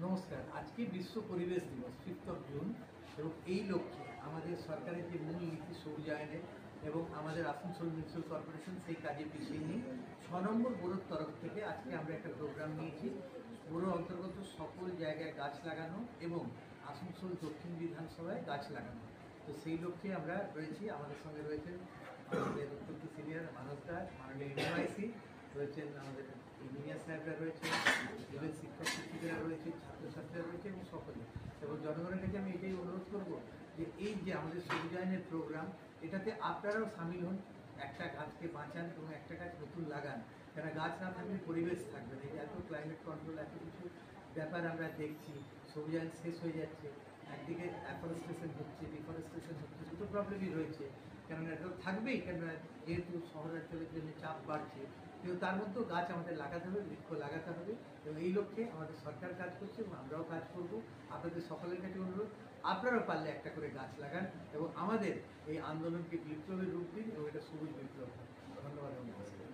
নমস্কার। আজকে বিশ্ব পরিবেশ দিবস 5th of জুন এবং এই লক্ষ্যে আমাদের সরকারের যে মূল নীতি সৌজায়নের এবং আমাদের আসানসোল মিউনিসিপ্যাল কর্পোরেশন সেই কাজে পিছিয়ে নেই। 6 নম্বর বোরোর তরফ থেকে আজকে আমরা একটা প্রোগ্রাম নিয়েছি। বোরো অন্তর্গত সকল জায়গায় গাছ লাগানো এবং আসানসোল দক্ষিণ বিধানসভায় গাছ লাগানো। তো সেই লক্ষ্যে আমরা রয়েছি। আমাদের সঙ্গে রয়েছেন আমাদের অত্যন্ত সিনিয়র মানস দাস, মাননীয় ইউনিভার্সিটি রয়েছেন, আমাদের ইঞ্জিনিয়ার সাহেবরা রয়েছেন, স্কুলের শিক্ষক শিক্ষিকারা রয়েছে, ছাত্রছাত্রীরা রয়েছে এবং সকলে। এবং জনগণের কাছে আমি এটাই অনুরোধ করব যে এই যে আমাদের সবুজায়নের প্রোগ্রাম, এটাতে আপনারাও সামিল হন। একটা গাছকে বাঁচান এবং একটা গাছ নতুন লাগান, কেন গাছ না থাকলে পরিবেশ থাকবে না। এই যে এত ক্লাইমেট কন্ট্রোল, এত কিছু ব্যাপার আমরা দেখছি, সবুজায়ন শেষ হয়ে যাচ্ছে, একদিকে অ্যাফরেস্টেশন হচ্ছে, ডিফরেস্টেশন হচ্ছে, দুটো প্রবলেমই রয়েছে। কেননা এটা থাকবেই, কেননা যেহেতু শহরাঞ্চলের জন্য চাপ বাড়ছে, কিন্তু তার মধ্যেও গাছ আমাদের লাগাতে হবে, বৃক্ষ লাগাতে হবে। এবং এই লক্ষ্যে আমাদের সরকার কাজ করছে এবং আমরাও কাজ করব। আপনাদের সকলের কাছে অনুরোধ, আপনারাও পারলে একটা করে গাছ লাগান এবং আমাদের এই আন্দোলনকে বিপ্লবের রূপ দিন এবং এটা সবুজ বিপ্লব। ধন্যবাদ এবং নমস্কার।